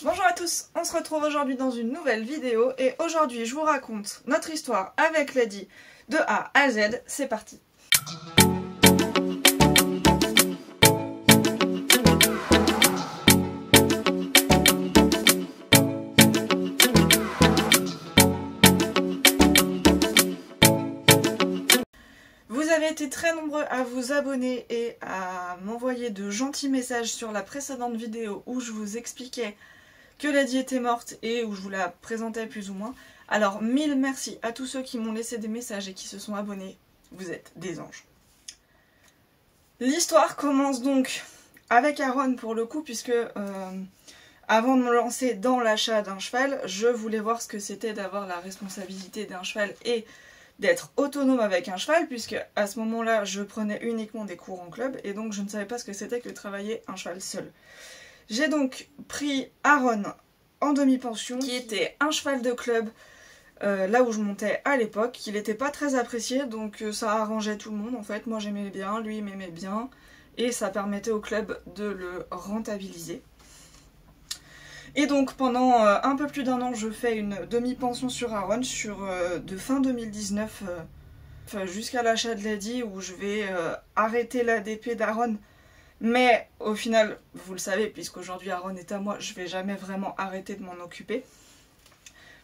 Bonjour à tous, on se retrouve aujourd'hui dans une nouvelle vidéo et aujourd'hui je vous raconte notre histoire avec Lady de A à Z, c'est parti. Vous avez été très nombreux à vous abonner et à m'envoyer de gentils messages sur la précédente vidéo où je vous expliquais que Lady était morte et où je vous la présentais plus ou moins. Alors mille merci à tous ceux qui m'ont laissé des messages et qui se sont abonnés, vous êtes des anges. L'histoire commence donc avec Aaron pour le coup, puisque avant de me lancer dans l'achat d'un cheval, je voulais voir ce que c'était d'avoir la responsabilité d'un cheval et d'être autonome avec un cheval, puisque à ce moment-là je prenais uniquement des cours en club et donc je ne savais pas ce que c'était que de travailler un cheval seul. J'ai donc pris Aaron en demi-pension, qui était un cheval de club là où je montais à l'époque. Il n'était pas très apprécié, donc ça arrangeait tout le monde en fait. Moi j'aimais bien, lui il m'aimait bien, et ça permettait au club de le rentabiliser. Et donc pendant un peu plus d'1 an, je fais une demi-pension sur Aaron, de fin 2019 jusqu'à l'achat de Lady, où je vais arrêter l'ADP d'Aaron. Mais au final, vous le savez, puisqu'aujourd'hui Aaron est à moi, je vais jamais vraiment arrêter de m'en occuper.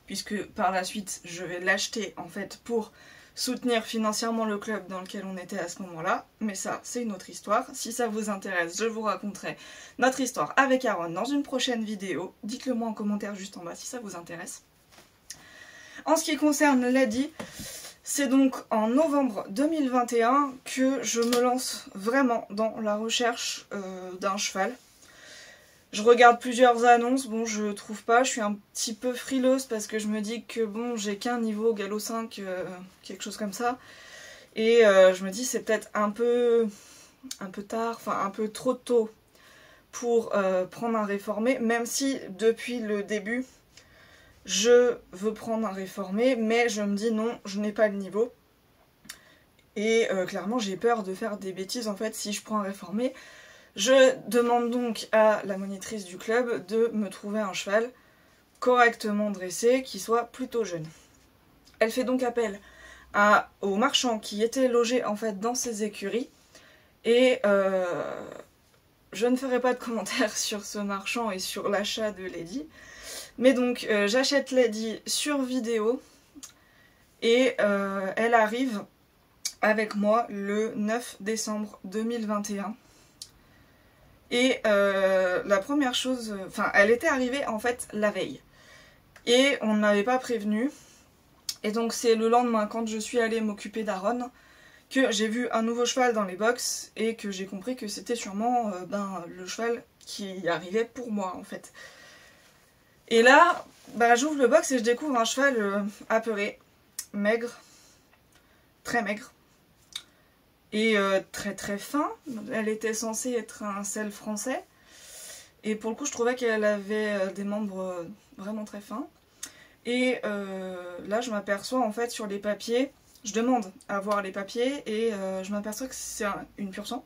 Puisque par la suite, je vais l'acheter en fait pour soutenir financièrement le club dans lequel on était à ce moment-là. Mais ça, c'est une autre histoire. Si ça vous intéresse, je vous raconterai notre histoire avec Aaron dans une prochaine vidéo. Dites-le moi en commentaire juste en bas si ça vous intéresse. En ce qui concerne Lady, c'est donc en novembre 2021 que je me lance vraiment dans la recherche d'un cheval. Je regarde plusieurs annonces, bon je trouve pas, je suis un petit peu frileuse parce que je me dis que bon j'ai qu'un niveau galop 5, quelque chose comme ça. Et je me dis c'est peut-être un peu tard, enfin un peu trop tôt pour prendre un réformé, même si depuis le début je veux prendre un réformé, mais je me dis non, je n'ai pas le niveau. Et clairement j'ai peur de faire des bêtises en fait si je prends un réformé. Je demande donc à la monitrice du club de me trouver un cheval correctement dressé, qui soit plutôt jeune. Elle fait donc appel au marchand qui était logé en fait dans ses écuries. Et je ne ferai pas de commentaires sur ce marchand et sur l'achat de Lady. Mais donc j'achète Lady sur vidéo et elle arrive avec moi le 9 décembre 2021. Et la première chose, enfin elle était arrivée en fait la veille. Et on n'avait pas prévenu. Et donc c'est le lendemain, quand je suis allée m'occuper d'Aaron, que j'ai vu un nouveau cheval dans les box et que j'ai compris que c'était sûrement le cheval qui arrivait pour moi en fait. Et là, j'ouvre le box et je découvre un cheval apeuré, maigre, très maigre. Et très très fin. Elle était censée être un selle français. Et pour le coup, je trouvais qu'elle avait des membres vraiment très fins. Et là, je m'aperçois en fait sur les papiers, je demande à voir les papiers et je m'aperçois que c'est une pur sang.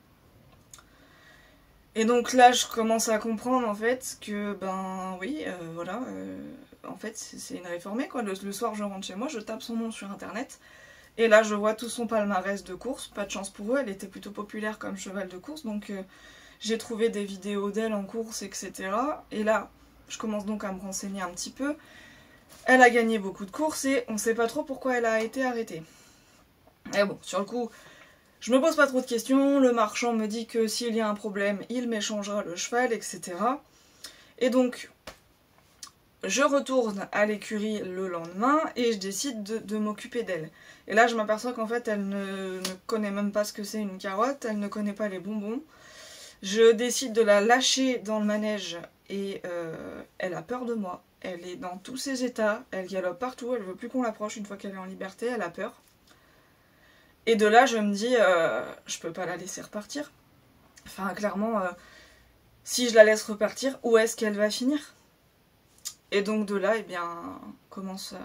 Et donc là, je commence à comprendre en fait que, oui, voilà, en fait, c'est une réformée quoi. Le soir, je rentre chez moi, je tape son nom sur internet. Et là, je vois tout son palmarès de course. Pas de chance pour eux, elle était plutôt populaire comme cheval de course. Donc, j'ai trouvé des vidéos d'elle en course, etc. Et là, je commence donc à me renseigner un petit peu. Elle a gagné beaucoup de courses et on ne sait pas trop pourquoi elle a été arrêtée. Et bon, sur le coup, je me pose pas trop de questions. Le marchand me dit que s'il y a un problème, il m'échangera le cheval, etc. Et donc, je retourne à l'écurie le lendemain et je décide de m'occuper d'elle. Et là, je m'aperçois qu'en fait, elle ne connaît même pas ce que c'est une carotte, elle ne connaît pas les bonbons. Je décide de la lâcher dans le manège et elle a peur de moi. Elle est dans tous ses états, elle galope partout, elle veut plus qu'on l'approche une fois qu'elle est en liberté, elle a peur. Et de là, je me dis, je peux pas la laisser repartir. Enfin, clairement, si je la laisse repartir, où est-ce qu'elle va finir ? Et donc de là, commence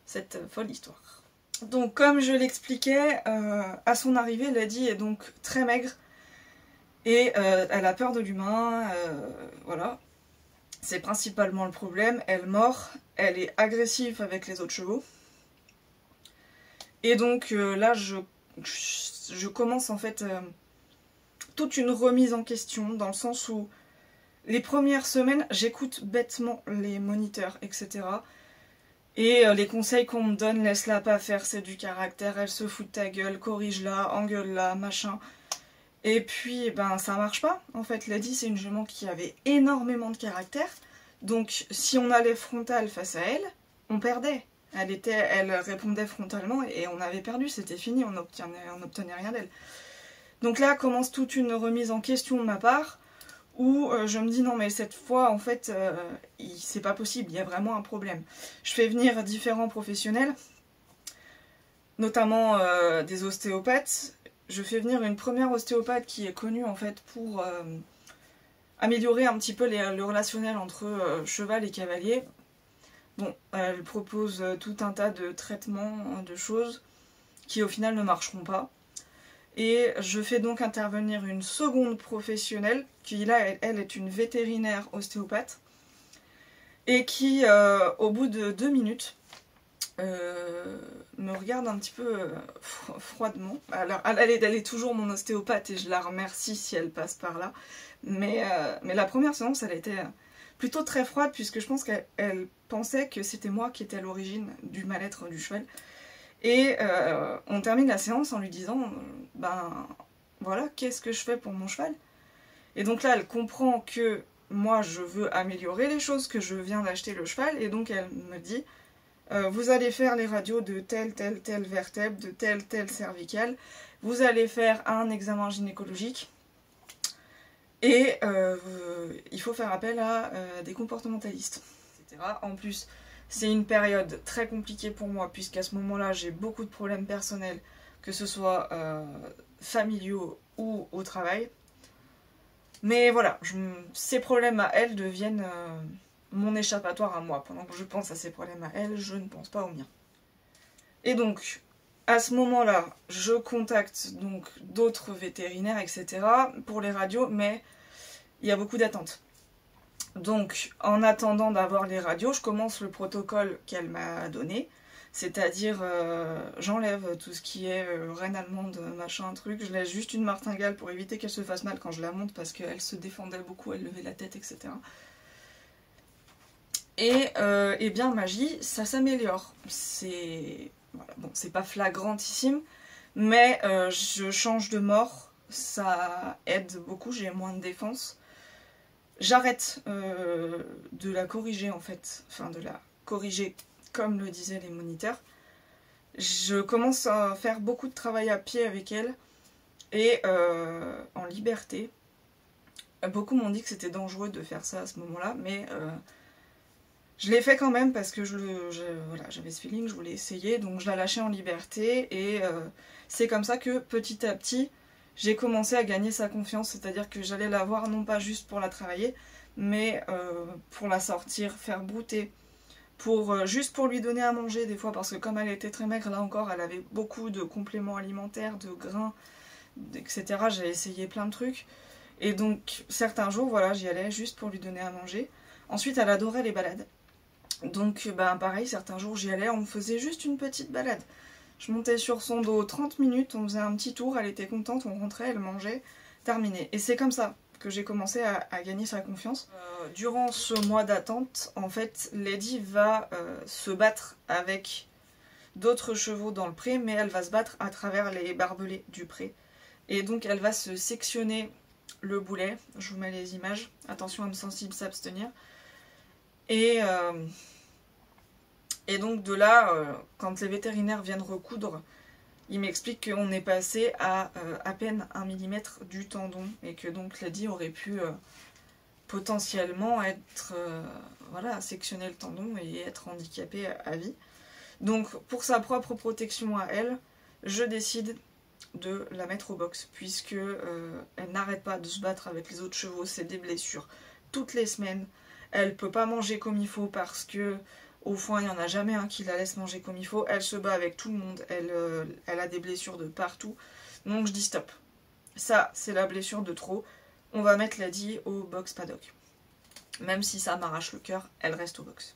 cette folle histoire. Donc comme je l'expliquais, à son arrivée, Lady est donc très maigre et elle a peur de l'humain, voilà. C'est principalement le problème. Elle mord, elle est agressive avec les autres chevaux. Et donc là, je commence en fait toute une remise en question, dans le sens où les premières semaines, j'écoute bêtement les moniteurs, etc. Et les conseils qu'on me donne, laisse-la pas faire, c'est du caractère, elle se fout de ta gueule, corrige-la, engueule-la, machin. Et puis, ben, ça marche pas. En fait, Lady, c'est une jument qui avait énormément de caractère. Donc, si on allait frontal face à elle, on perdait. Elle répondait frontalement et on avait perdu, c'était fini, on n'obtenait rien d'elle. Donc là commence toute une remise en question de ma part, où je me dis non mais cette fois en fait c'est pas possible, il y a vraiment un problème. Je fais venir différents professionnels, notamment des ostéopathes. Je fais venir une première ostéopathe qui est connue en fait pour améliorer un petit peu le relationnel entre cheval et cavalier. Bon, elle propose tout un tas de traitements, de choses qui au final ne marcheront pas. Et je fais donc intervenir une seconde professionnelle, qui là, elle est une vétérinaire ostéopathe, et qui, au bout de 2 minutes, me regarde un petit peu froidement. Alors, elle est toujours mon ostéopathe et je la remercie si elle passe par là. Mais la première séance, elle était plutôt très froide, puisque je pense qu'elle pensait que c'était moi qui étais à l'origine du mal-être du cheval. Et on termine la séance en lui disant ben voilà, qu'est-ce que je fais pour mon cheval? Et donc là, elle comprend que moi, je veux améliorer les choses, que je viens d'acheter le cheval, et donc elle me dit vous allez faire les radios de telle vertèbre, de telle cervicale, vous allez faire un examen gynécologique, et il faut faire appel à des comportementalistes, etc. En plus, c'est une période très compliquée pour moi, puisqu'à ce moment-là, j'ai beaucoup de problèmes personnels, que ce soit familiaux ou au travail. Mais voilà, ces problèmes à elle deviennent mon échappatoire à moi. Pendant que je pense à ces problèmes à elle, je ne pense pas aux miens. Et donc, à ce moment-là, je contacte donc d'autres vétérinaires, etc. pour les radios, mais il y a beaucoup d'attentes. Donc, en attendant d'avoir les radios, je commence le protocole qu'elle m'a donné, c'est-à-dire j'enlève tout ce qui est reine allemande, machin, truc, je laisse juste une martingale pour éviter qu'elle se fasse mal quand je la monte, parce qu'elle se défendait beaucoup, elle levait la tête, etc. Et bien, magie, ça s'améliore. C'est voilà, bon, c'est pas flagrantissime, mais je change de mort, ça aide beaucoup, j'ai moins de défense. J'arrête de la corriger en fait, enfin de la corriger comme le disaient les moniteurs. Je commence à faire beaucoup de travail à pied avec elle et en liberté. Beaucoup m'ont dit que c'était dangereux de faire ça à ce moment-là, mais je l'ai fait quand même parce que voilà, j'avais ce feeling, je voulais essayer, donc je la lâchais en liberté et c'est comme ça que petit à petit j'ai commencé à gagner sa confiance, c'est-à-dire que j'allais la voir non pas juste pour la travailler, mais pour la sortir, faire brouter, juste pour lui donner à manger des fois, parce que comme elle était très maigre, là encore, elle avait beaucoup de compléments alimentaires, de grains, etc. J'ai essayé plein de trucs, et donc certains jours, voilà, j'y allais juste pour lui donner à manger. Ensuite, elle adorait les balades. Donc, ben, pareil, certains jours, j'y allais, on me faisait juste une petite balade. Je montais sur son dos 30 minutes, on faisait un petit tour, elle était contente, on rentrait, elle mangeait, terminé. Et c'est comme ça que j'ai commencé à gagner sa confiance. Durant ce mois d'attente, en fait, Lady va se battre avec d'autres chevaux dans le pré, mais elle va se battre à travers les barbelés du pré. Et donc, elle va se sectionner le boulet. Je vous mets les images. Attention, âme sensible, s'abstenir. Et donc de là, quand les vétérinaires viennent recoudre, ils m'expliquent qu'on est passé à peine 1 mm du tendon et que donc Lady aurait pu potentiellement être, voilà, sectionner le tendon et être handicapée à vie. Donc pour sa propre protection à elle, je décide de la mettre au box, puisque elle n'arrête pas de se battre avec les autres chevaux, c'est des blessures toutes les semaines. Elle peut pas manger comme il faut parce que au foin il n'y en a jamais un qui la laisse manger comme il faut. Elle se bat avec tout le monde, elle a des blessures de partout. Donc je dis stop. Ça c'est la blessure de trop. On va mettre Lady au box paddock. Même si ça m'arrache le cœur, elle reste au box.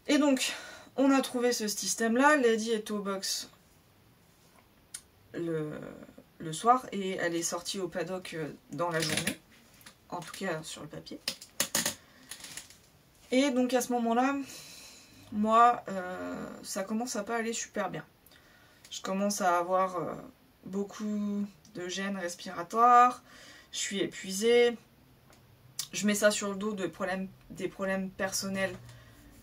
Et donc, on a trouvé ce système-là. Lady est au box le soir et elle est sortie au paddock dans la journée. En tout cas, sur le papier. Et donc, à ce moment-là, moi, ça commence à pas aller super bien. Je commence à avoir beaucoup de gênes respiratoires. Je suis épuisée. Je mets ça sur le dos des problèmes personnels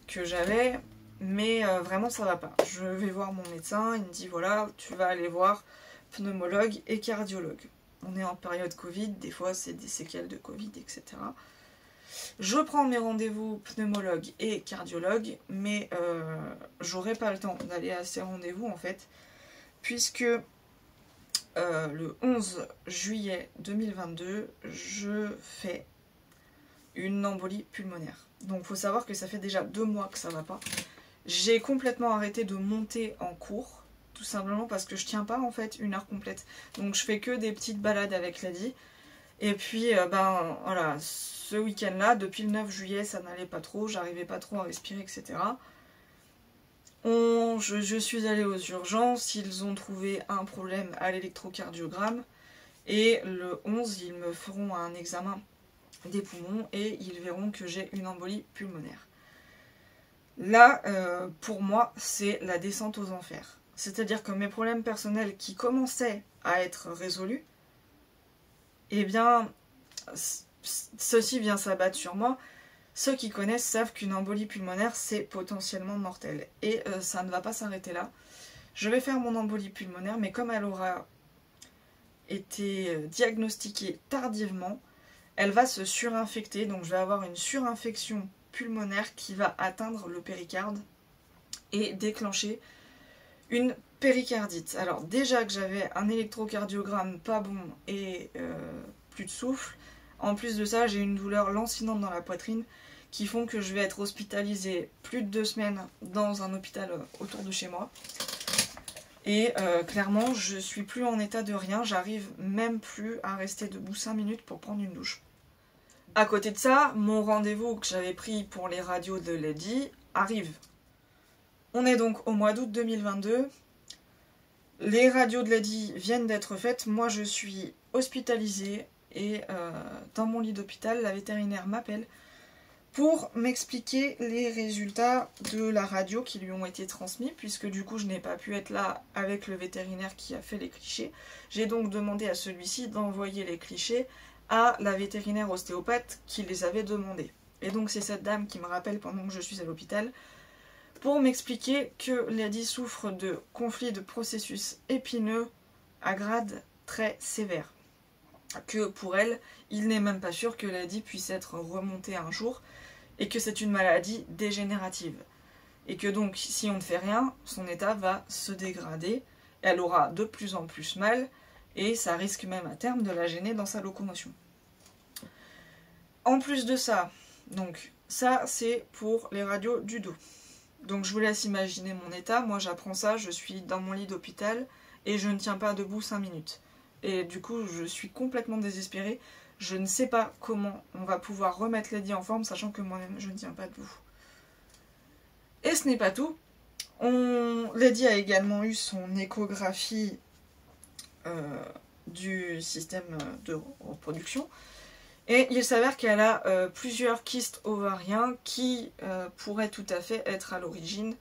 que j'avais, mais vraiment ça va pas. Je vais voir mon médecin, il me dit voilà, tu vas aller voir pneumologue et cardiologue. On est en période Covid, des fois c'est des séquelles de Covid, etc. Je prends mes rendez-vous pneumologue et cardiologue, mais j'aurai pas le temps d'aller à ces rendez-vous en fait, puisque le 11 juillet 2022, je fais une embolie pulmonaire. Donc il faut savoir que ça fait déjà 2 mois que ça va pas. J'ai complètement arrêté de monter en cours, tout simplement parce que je tiens pas en fait 1 heure complète. Donc je fais que des petites balades avec Lady. Et puis ben voilà, ce week-end-là, depuis le 9 juillet, ça n'allait pas trop, j'arrivais pas trop à respirer, etc. Je suis allée aux urgences, ils ont trouvé un problème à l'électrocardiogramme. Et le 11, ils me feront un examen des poumons et ils verront que j'ai une embolie pulmonaire. Là, pour moi, c'est la descente aux enfers. C'est-à-dire que mes problèmes personnels qui commençaient à être résolus, eh bien, ceci vient s'abattre sur moi. Ceux qui connaissent savent qu'une embolie pulmonaire, c'est potentiellement mortel. Et ça ne va pas s'arrêter là. Je vais faire mon embolie pulmonaire, mais comme elle aura été diagnostiquée tardivement, elle va se surinfecter, donc je vais avoir une surinfection pulmonaire qui va atteindre le péricarde et déclencher une péricardite. Alors déjà que j'avais un électrocardiogramme pas bon et plus de souffle, en plus de ça j'ai une douleur lancinante dans la poitrine qui font que je vais être hospitalisée plus de 2 semaines dans un hôpital autour de chez moi. Et clairement je suis plus en état de rien, j'arrive même plus à rester debout 5 minutes pour prendre une douche. À côté de ça, mon rendez-vous que j'avais pris pour les radios de Lady arrive. On est donc au mois d'août 2022. Les radios de Lady viennent d'être faites. Moi, je suis hospitalisée et dans mon lit d'hôpital, la vétérinaire m'appelle pour m'expliquer les résultats de la radio qui lui ont été transmis, puisque du coup, je n'ai pas pu être là avec le vétérinaire qui a fait les clichés. J'ai donc demandé à celui-ci d'envoyer les clichés à la vétérinaire ostéopathe qui les avait demandés. Et donc c'est cette dame qui me rappelle pendant que je suis à l'hôpital pour m'expliquer que Lady souffre de conflit de processus épineux à grade très sévère. Que pour elle, il n'est même pas sûr que Lady puisse être remontée un jour et que c'est une maladie dégénérative. Et que donc si on ne fait rien, son état va se dégrader, elle aura de plus en plus mal et ça risque même à terme de la gêner dans sa locomotion. En plus de ça, donc ça c'est pour les radios du dos. Donc je vous laisse imaginer mon état, moi j'apprends ça, je suis dans mon lit d'hôpital et je ne tiens pas debout 5 minutes. Et du coup je suis complètement désespérée, je ne sais pas comment on va pouvoir remettre Lady en forme, sachant que moi-même je ne tiens pas debout. Et ce n'est pas tout, Lady a également eu son échographie du système de reproduction. Et il s'avère qu'elle a plusieurs kystes ovariens qui pourraient tout à fait être à l'origine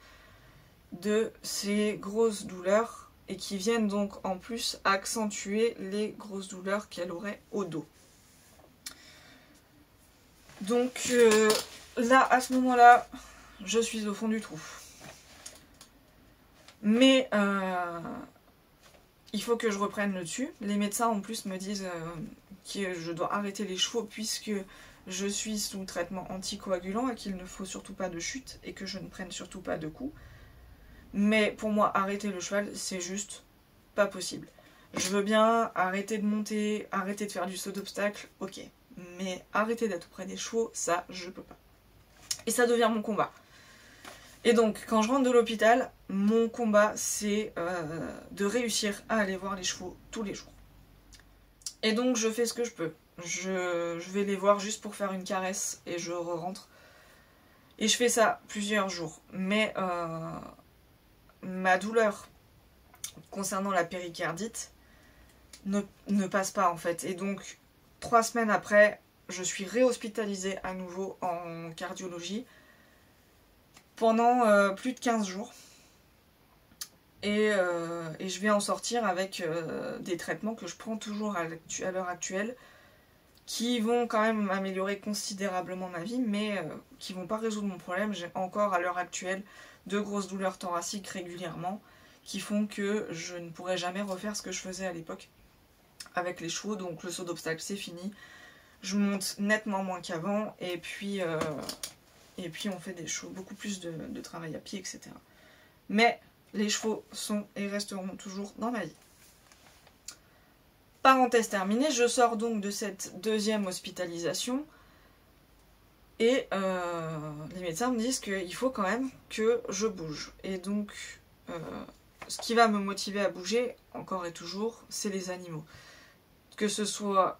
de ces grosses douleurs et qui viennent donc en plus accentuer les grosses douleurs qu'elle aurait au dos. Donc là, à ce moment-là, je suis au fond du trou. Mais il faut que je reprenne le dessus. Les médecins en plus me disent que je dois arrêter les chevaux puisque je suis sous traitement anticoagulant et qu'il ne faut surtout pas de chute et que je ne prenne surtout pas de coups. Mais pour moi, arrêter le cheval, c'est juste pas possible. Je veux bien arrêter de monter, arrêter de faire du saut d'obstacle, ok. Mais arrêter d'être auprès des chevaux, ça, je peux pas. Et ça devient mon combat. Et donc, quand je rentre de l'hôpital, mon combat, c'est de réussir à aller voir les chevaux tous les jours. Et donc, je fais ce que je peux. je vais les voir juste pour faire une caresse et je rentre. Et je fais ça plusieurs jours. Mais ma douleur concernant la péricardite ne passe pas en fait. Et donc 3 semaines après, je suis réhospitalisée à nouveau en cardiologie pendant plus de 15 jours. Et je vais en sortir avec des traitements que je prends toujours à l'heure actuelle, qui vont quand même améliorer considérablement ma vie, mais qui vont pas résoudre mon problème. J'ai encore à l'heure actuelle de grosses douleurs thoraciques régulièrement, qui font que je ne pourrai jamais refaire ce que je faisais à l'époque avec les chevaux. Donc le saut d'obstacle c'est fini, je monte nettement moins qu'avant, et puis on fait des chevaux, beaucoup plus de travail à pied, etc. Mais les chevaux sont et resteront toujours dans ma vie. Parenthèse terminée, je sors donc de cette deuxième hospitalisation et les médecins me disent qu'il faut quand même que je bouge. Et donc, ce qui va me motiver à bouger, encore et toujours, c'est les animaux. Que ce soit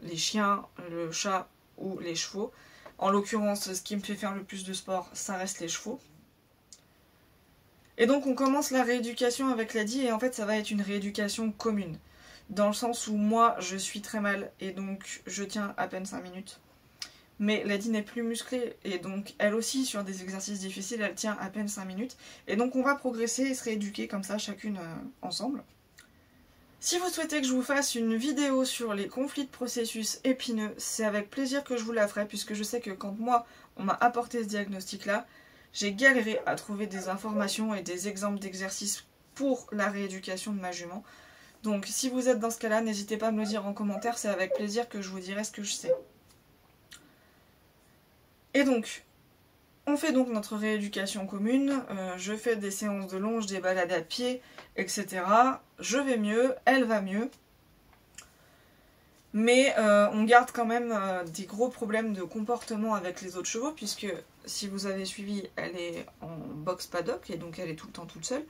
les chiens, le chat ou les chevaux. En l'occurrence, ce qui me fait faire le plus de sport, ça reste les chevaux. Et donc on commence la rééducation avec Lady, et en fait ça va être une rééducation commune. Dans le sens où moi je suis très mal et donc je tiens à peine 5 minutes. Mais Lady n'est plus musclée et donc elle aussi sur des exercices difficiles elle tient à peine 5 minutes. Et donc on va progresser et se rééduquer comme ça chacune ensemble. Si vous souhaitez que je vous fasse une vidéo sur les conflits de processus épineux, c'est avec plaisir que je vous la ferai, puisque je sais que quand moi on m'a apporté ce diagnostic là, j'ai galéré à trouver des informations et des exemples d'exercices pour la rééducation de ma jument. Donc si vous êtes dans ce cas-là, n'hésitez pas à me le dire en commentaire, c'est avec plaisir que je vous dirai ce que je sais. Et donc, on fait donc notre rééducation commune, je fais des séances de longe, des balades à pied, etc. Je vais mieux, elle va mieux. Mais on garde quand même des gros problèmes de comportement avec les autres chevaux, puisque si vous avez suivi, elle est en box paddock, et donc elle est tout le temps toute seule,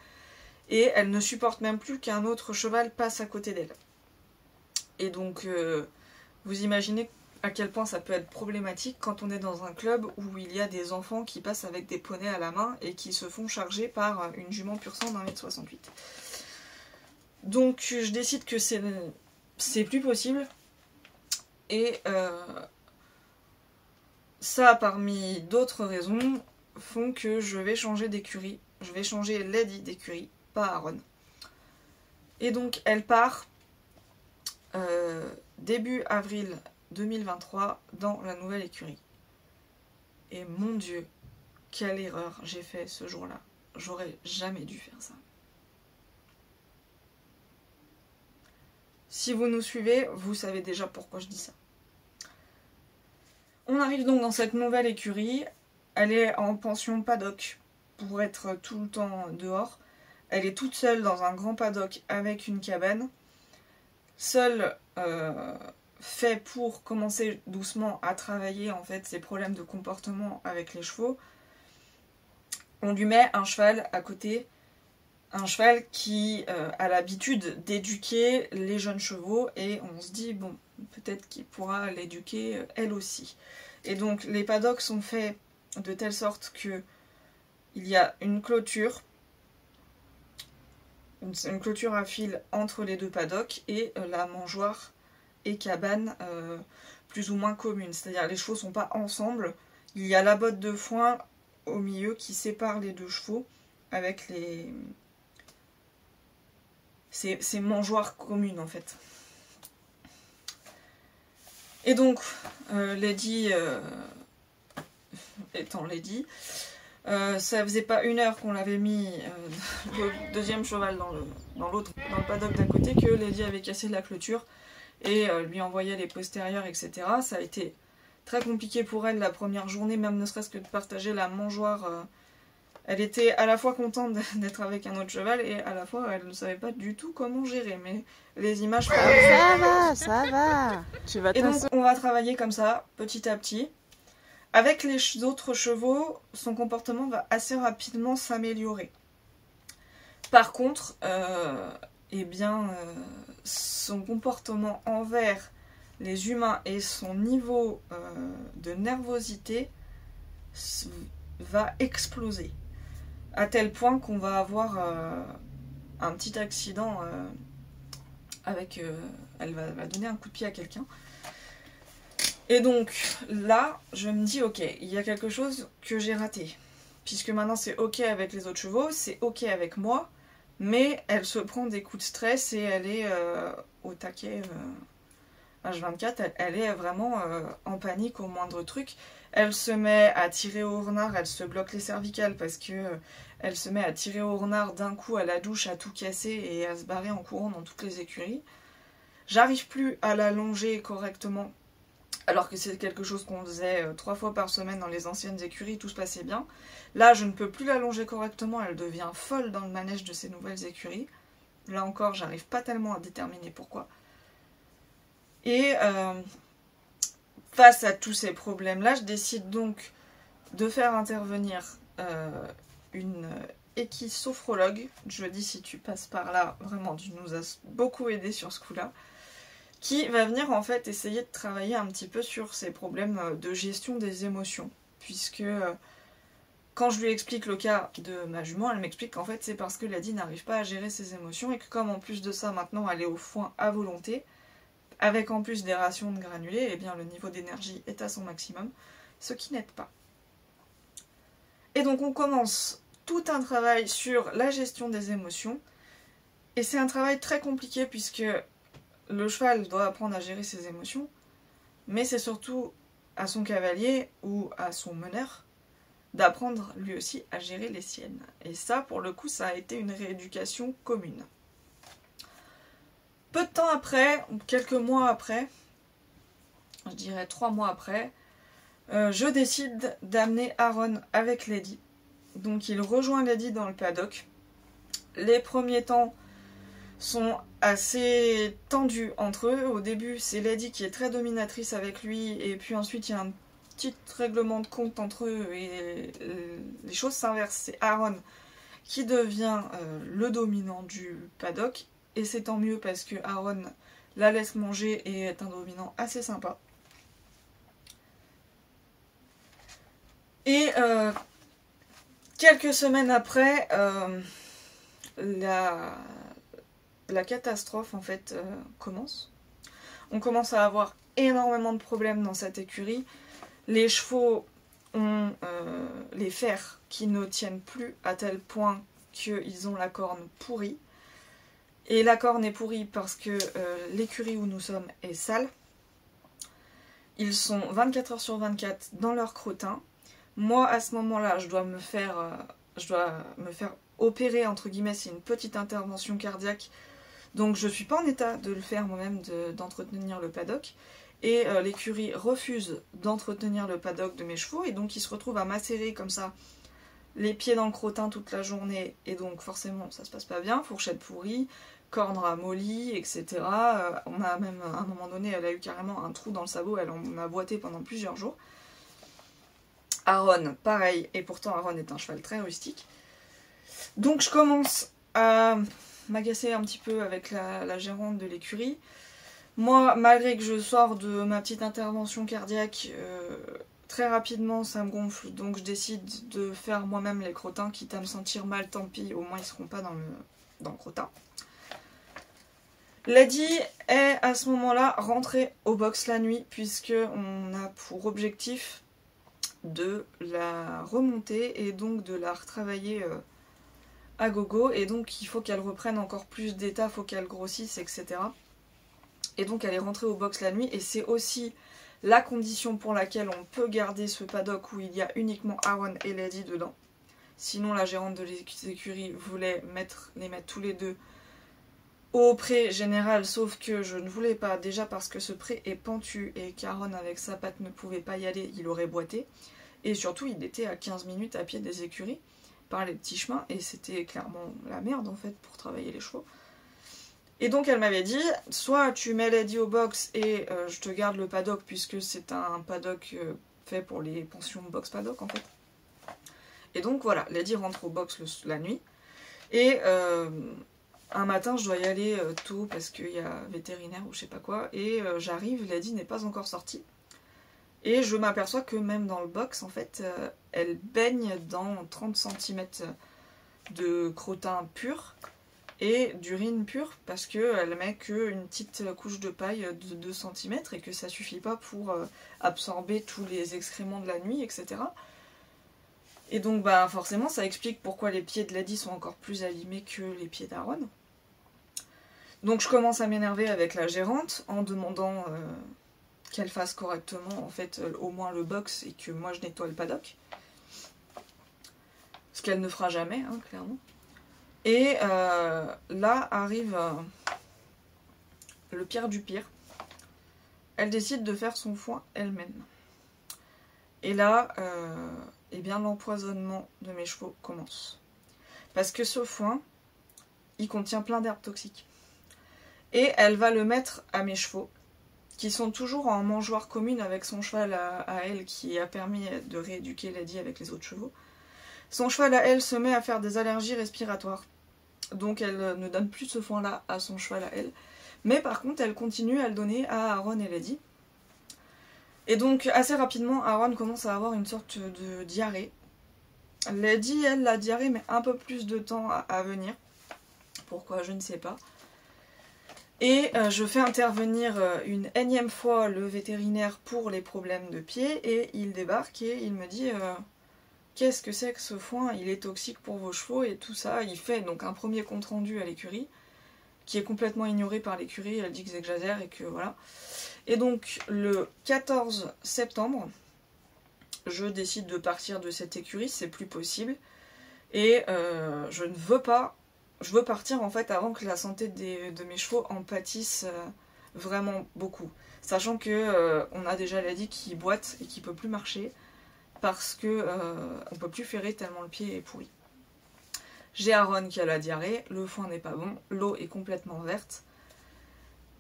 et elle ne supporte même plus qu'un autre cheval passe à côté d'elle. Et donc vous imaginez à quel point ça peut être problématique quand on est dans un club où il y a des enfants qui passent avec des poneys à la main et qui se font charger par une jument pur sang d'1,68 m. Donc je décide que c'est plus possible. Et ça, parmi d'autres raisons, font que je vais changer d'écurie. Je vais changer Lady d'écurie, pas Aaron. Et donc elle part début avril 2023 dans la nouvelle écurie. Et mon Dieu, quelle erreur j'ai fait ce jour-là. J'aurais jamais dû faire ça. Si vous nous suivez, vous savez déjà pourquoi je dis ça. On arrive donc dans cette nouvelle écurie. Elle est en pension paddock pour être tout le temps dehors. Elle est toute seule dans un grand paddock avec une cabane. Seule fait pour commencer doucement à travailler en fait ses problèmes de comportement avec les chevaux. On lui met un cheval à côté. Un cheval qui a l'habitude d'éduquer les jeunes chevaux, et on se dit, bon, peut-être qu'il pourra l'éduquer elle aussi. Et donc les paddocks sont faits de telle sorte que il y a une clôture à fil entre les deux paddocks, et la mangeoire et cabane plus ou moins commune. C'est-à-dire les chevaux ne sont pas ensemble, il y a la botte de foin au milieu qui sépare les deux chevaux avec ces mangeoires communes en fait. Et donc Lady étant Lady, ça faisait pas 1 heure qu'on l'avait mis le deuxième cheval dans le paddock d'à côté que Lady avait cassé la clôture et lui envoyait les postérieurs, etc. Ça a été très compliqué pour elle la première journée, même ne serait-ce que de partager la mangeoire. Elle était à la fois contente d'être avec un autre cheval et à la fois elle ne savait pas du tout comment gérer. Mais les images... Ça va. Et donc on va travailler comme ça, petit à petit. Avec les autres chevaux, son comportement va assez rapidement s'améliorer. Par contre, son comportement envers les humains et son niveau de nervosité va exploser. À tel point qu'on va avoir un petit accident avec... elle va donner un coup de pied à quelqu'un. Et donc là, je me dis, ok, il y a quelque chose que j'ai raté. Puisque maintenant c'est ok avec les autres chevaux, c'est ok avec moi, mais elle se prend des coups de stress et elle est au taquet H24, elle est vraiment en panique au moindre truc. Elle se met à tirer au renard, elle se bloque les cervicales parce que elle se met à tirer au renard d'un coup à la douche, à tout casser et à se barrer en courant dans toutes les écuries. J'arrive plus à la longer correctement, alors que c'est quelque chose qu'on faisait 3 fois par semaine dans les anciennes écuries, tout se passait bien. Là, je ne peux plus la longer correctement, elle devient folle dans le manège de ces nouvelles écuries. Là encore, j'arrive pas tellement à déterminer pourquoi. Et face à tous ces problèmes-là, je décide donc de faire intervenir une équisophrologue. Je dis, si tu passes par là, vraiment, tu nous as beaucoup aidé sur ce coup-là, qui va venir en fait essayer de travailler un petit peu sur ces problèmes de gestion des émotions. Puisque quand je lui explique le cas de ma jument, elle m'explique qu'en fait c'est parce que Lady n'arrive pas à gérer ses émotions et que comme en plus de ça maintenant elle est au foin à volonté, avec en plus des rations de granulés, eh bien le niveau d'énergie est à son maximum, ce qui n'aide pas. Et donc on commence tout un travail sur la gestion des émotions, et c'est un travail très compliqué puisque le cheval doit apprendre à gérer ses émotions, mais c'est surtout à son cavalier ou à son meneur d'apprendre lui aussi à gérer les siennes. Et ça, pour le coup, ça a été une rééducation commune. Peu de temps après, quelques mois après, je dirais 3 mois après, je décide d'amener Aaron avec Lady. Donc il rejoint Lady dans le paddock. Les premiers temps sont assez tendus entre eux. Au début, c'est Lady qui est très dominatrice avec lui, et puis ensuite il y a un petit règlement de compte entre eux et les choses s'inversent. C'est Aaron qui devient le dominant du paddock, et c'est tant mieux parce que Aaron la laisse manger et est un dominant assez sympa. Et quelques semaines après, la catastrophe en fait commence. On commence à avoir énormément de problèmes dans cette écurie. Les chevaux ont les fers qui ne tiennent plus à tel point qu'ils ont la corne pourrie. Et la corne est pourrie parce que l'écurie où nous sommes est sale. Ils sont 24 heures sur 24 dans leur crottin. Moi, à ce moment-là, je dois me faire opérer, entre guillemets, c'est une petite intervention cardiaque. Donc je ne suis pas en état de le faire moi-même, d'entretenir le paddock. Et l'écurie refuse d'entretenir le paddock de mes chevaux, et donc ils se retrouvent à macérer comme ça les pieds dans le crottin toute la journée, et donc forcément ça se passe pas bien, fourchette pourrie, corne ramollie, etc. On a même, à un moment donné, elle a eu carrément un trou dans le sabot, elle en a boité pendant plusieurs jours. Aaron, pareil, et pourtant Aaron est un cheval très rustique. Donc je commence à m'agacer un petit peu avec la gérante de l'écurie. Moi, malgré que je sors de ma petite intervention cardiaque, très rapidement ça me gonfle, donc je décide de faire moi-même les crottins, quitte à me sentir mal, tant pis, au moins ils seront pas dans le crottin. Lady est à ce moment-là rentrée au box la nuit, puisque on a pour objectif de la remonter et donc de la retravailler à gogo, et donc il faut qu'elle reprenne encore plus d'état, il faut qu'elle grossisse, etc. Et donc elle est rentrée au box la nuit, et c'est aussi la condition pour laquelle on peut garder ce paddock où il y a uniquement Aaron et Lady dedans. Sinon la gérante de l'écurie voulait les mettre tous les deux au pré général, sauf que je ne voulais pas, déjà parce que ce pré est pentu et qu'Aaron avec sa patte ne pouvait pas y aller, il aurait boité. Et surtout il était à 15 minutes à pied des écuries, par les petits chemins, et c'était clairement la merde en fait pour travailler les chevaux. Et donc elle m'avait dit, soit tu mets Lady au box et je te garde le paddock, puisque c'est un paddock fait pour les pensions box paddock en fait. Et donc voilà, Lady rentre au box la nuit, et un matin, je dois y aller tôt parce qu'il y a vétérinaire ou je sais pas quoi. Et j'arrive, Lady n'est pas encore sortie. Et je m'aperçois que même dans le box, en fait, elle baigne dans 30 cm de crottin pur et d'urine pure parce qu'elle met qu'une petite couche de paille de 2 cm et que ça suffit pas pour absorber tous les excréments de la nuit, etc. Et donc bah forcément ça explique pourquoi les pieds de Lady sont encore plus abîmés que les pieds d'Aaron. Donc je commence à m'énerver avec la gérante en demandant qu'elle fasse correctement en fait au moins le box et que moi je nettoie le paddock. Ce qu'elle ne fera jamais, hein, clairement. Et là arrive le pire du pire. Elle décide de faire son foin elle-même. Et là, eh bien l'empoisonnement de mes chevaux commence. Parce que ce foin, il contient plein d'herbes toxiques. Et elle va le mettre à mes chevaux, qui sont toujours en mangeoire commune avec son cheval à elle, qui a permis de rééduquer Lady avec les autres chevaux. Son cheval à elle se met à faire des allergies respiratoires. Donc elle ne donne plus ce foin-là à son cheval à elle. Mais par contre, elle continue à le donner à Aaron et Lady. Et donc, assez rapidement, Aaron commence à avoir une sorte de diarrhée. Lady, elle, la diarrhée met un peu plus de temps à venir. Pourquoi, je ne sais pas. Et je fais intervenir une énième fois le vétérinaire pour les problèmes de pied. Et il débarque et il me dit... qu'est-ce que c'est que ce foin? Il est toxique pour vos chevaux et tout ça. Il fait donc un premier compte rendu à l'écurie, qui est complètement ignoré par l'écurie. Elle dit que j'exagère et que voilà. Et donc le 14 septembre, je décide de partir de cette écurie, c'est plus possible. Et je ne veux pas, je veux partir en fait avant que la santé de mes chevaux en pâtisse vraiment beaucoup. Sachant que on a déjà Lady qui boite et qui peut plus marcher. Parce que on peut plus ferrer tellement le pied est pourri. J'ai Aaron qui a la diarrhée, le foin n'est pas bon, l'eau est complètement verte.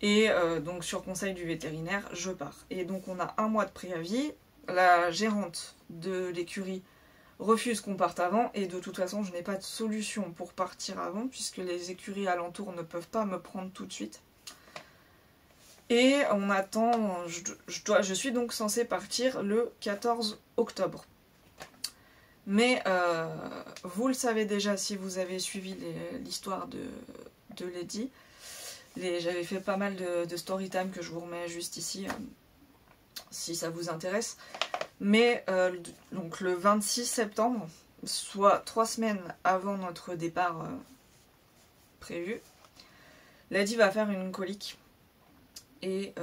Et donc sur conseil du vétérinaire, je pars. Et donc on a un mois de préavis. La gérante de l'écurie refuse qu'on parte avant. Et de toute façon, je n'ai pas de solution pour partir avant, puisque les écuries alentours ne peuvent pas me prendre tout de suite. Et on attend, je suis donc censée partir le 14 octobre. Mais vous le savez déjà si vous avez suivi l'histoire de Lady. J'avais fait pas mal de story time que je vous remets juste ici, si ça vous intéresse. Mais donc le 26 septembre, soit 3 semaines avant notre départ prévu, Lady va faire une colique. Et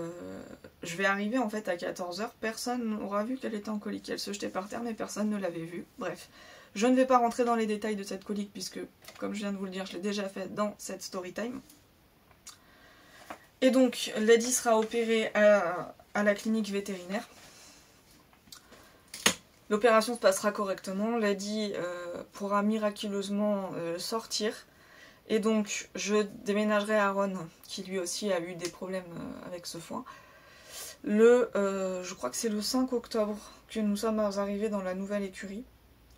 je vais arriver en fait à 14 h, personne n'aura vu qu'elle était en colique. Elle se jetait par terre mais personne ne l'avait vue. Bref, je ne vais pas rentrer dans les détails de cette colique puisque, comme je viens de vous le dire, je l'ai déjà fait dans cette story time. Et donc, Lady sera opérée à la clinique vétérinaire. L'opération se passera correctement. Lady pourra miraculeusement sortir. Et donc, je déménagerai Aaron, qui lui aussi a eu des problèmes avec ce foin. Je crois que c'est le 5 octobre que nous sommes arrivés dans la nouvelle écurie.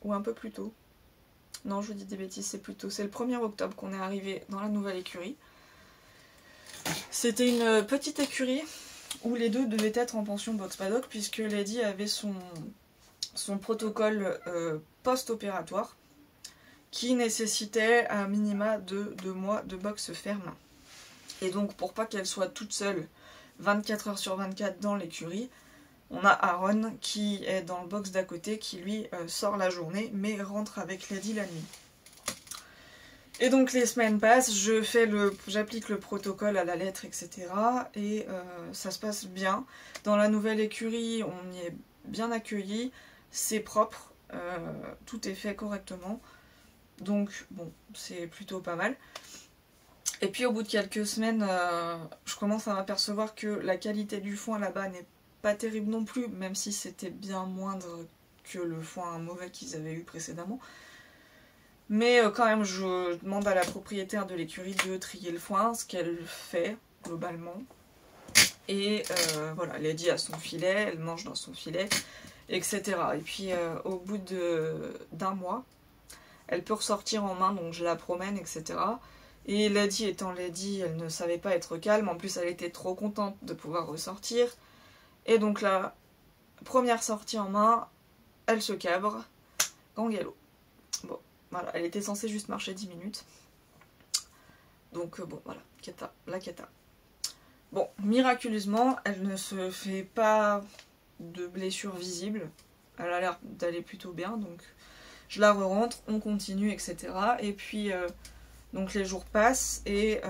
Ou un peu plus tôt. Non, je vous dis des bêtises, c'est plus tôt. C'est le 1er octobre qu'on est arrivé dans la nouvelle écurie. C'était une petite écurie où les deux devaient être en pension box paddock, puisque Lady avait son protocole post-opératoire, qui nécessitait un minima de 2 mois de boxe ferme. Et donc pour pas qu'elle soit toute seule 24 h sur 24 dans l'écurie, on a Aaron qui est dans le box d'à côté, qui lui sort la journée mais rentre avec Lady la nuit. Et donc les semaines passent, j'applique le protocole à la lettre, etc. Et ça se passe bien. Dans la nouvelle écurie, on y est bien accueilli, c'est propre, tout est fait correctement. Donc bon, c'est plutôt pas mal. Et puis au bout de quelques semaines, je commence à m'apercevoir que la qualité du foin là-bas n'est pas terrible non plus, même si c'était bien moindre que le foin mauvais qu'ils avaient eu précédemment. Mais quand même, je demande à la propriétaire de l'écurie de trier le foin, ce qu'elle fait globalement. Et voilà, Lady a son filet, elle mange dans son filet, etc. Et puis au bout d'un mois, elle peut ressortir en main, donc je la promène, etc. Et Lady étant Lady, elle ne savait pas être calme. En plus, elle était trop contente de pouvoir ressortir. Et donc la première sortie en main, elle se cabre. Grand galop. Bon, voilà, elle était censée juste marcher 10 minutes. Donc bon, voilà, cata, la cata. Bon, miraculeusement, elle ne se fait pas de blessure visible. Elle a l'air d'aller plutôt bien, donc je la re-rentre, on continue, etc. Et puis, donc les jours passent, et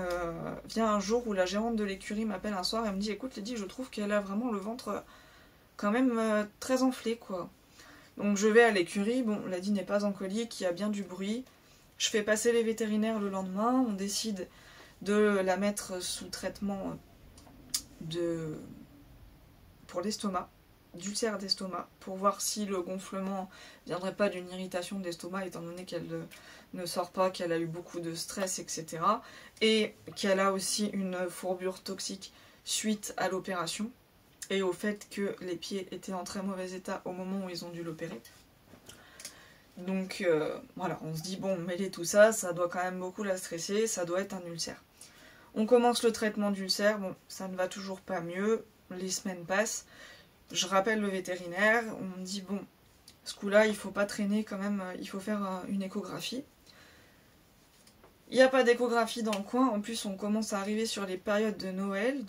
vient un jour où la gérante de l'écurie m'appelle un soir et me dit « Écoute Lady, je trouve qu'elle a vraiment le ventre quand même très enflé, quoi. » Donc je vais à l'écurie, bon, Lady n'est pas en colique, il y a bien du bruit. Je fais passer les vétérinaires le lendemain, on décide de la mettre sous traitement pour l'estomac, d'ulcère d'estomac, pour voir si le gonflement viendrait pas d'une irritation d'estomac, étant donné qu'elle ne sort pas, qu'elle a eu beaucoup de stress, etc. Et qu'elle a aussi une fourbure toxique suite à l'opération, et au fait que les pieds étaient en très mauvais état au moment où ils ont dû l'opérer. Donc voilà, on se dit, bon, mêler tout ça, ça doit quand même beaucoup la stresser, ça doit être un ulcère. On commence le traitement d'ulcère, bon, ça ne va toujours pas mieux, les semaines passent, je rappelle le vétérinaire, on me dit, bon, ce coup-là, il faut pas traîner quand même, il faut faire une échographie. Il n'y a pas d'échographie dans le coin, en plus on commence à arriver sur les périodes de Noël,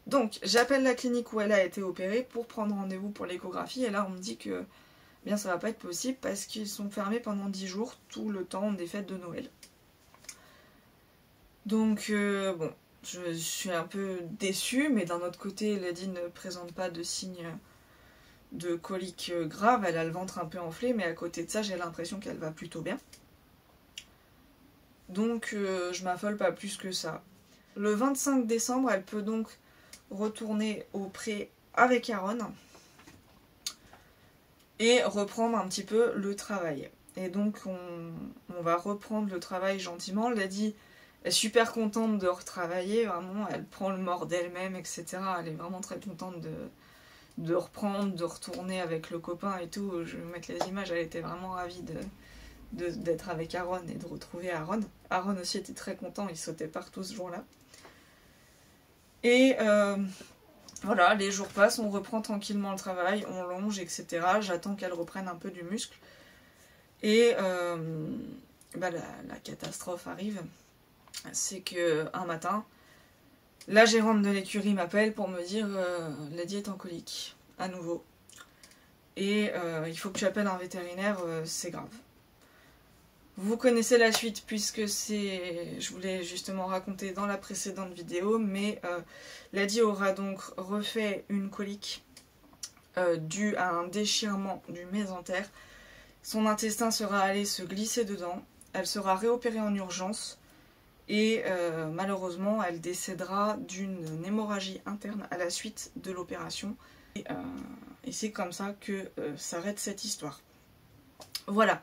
donc j'appelle la clinique où elle a été opérée pour prendre rendez-vous pour l'échographie, et là on me dit que bien ça va pas être possible parce qu'ils sont fermés pendant 10 jours, tout le temps des fêtes de Noël. Donc bon, je suis un peu déçue, mais d'un autre côté, Lady ne présente pas de signes de colique grave, elle a le ventre un peu enflé, mais à côté de ça, j'ai l'impression qu'elle va plutôt bien. Donc je m'affole pas plus que ça. Le 25 décembre, elle peut donc retourner au pré avec Aaron et reprendre un petit peu le travail. Et donc on va reprendre le travail gentiment. Lady est super contente de retravailler, vraiment, elle prend le mord d'elle-même, etc. Elle est vraiment très contente de reprendre, de retourner avec le copain et tout. Je vais mettre les images, elle était vraiment ravie d'être avec Aaron et de retrouver Aaron. Aaron aussi était très content, il sautait partout ce jour-là. Et voilà, les jours passent, on reprend tranquillement le travail, on longe, etc. J'attends qu'elle reprenne un peu du muscle. Et la catastrophe arrive. C'est que un matin, la gérante de l'écurie m'appelle pour me dire Lady est en colique, à nouveau. Et il faut que tu appelles un vétérinaire, c'est grave. Vous connaissez la suite puisque je voulais justement raconter dans la précédente vidéo, mais Lady aura donc refait une colique due à un déchirement du mésentère. Son intestin sera allé se glisser dedans, elle sera réopérée en urgence et malheureusement elle décédera d'une hémorragie interne à la suite de l'opération. Et c'est comme ça que s'arrête cette histoire. Voilà.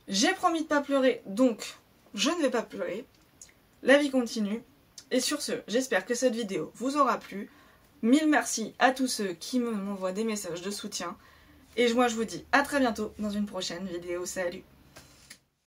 J'ai promis de ne pas pleurer, donc je ne vais pas pleurer. La vie continue. Et sur ce, j'espère que cette vidéo vous aura plu. Mille merci à tous ceux qui m'envoient des messages de soutien. Et moi je vous dis à très bientôt dans une prochaine vidéo. Salut!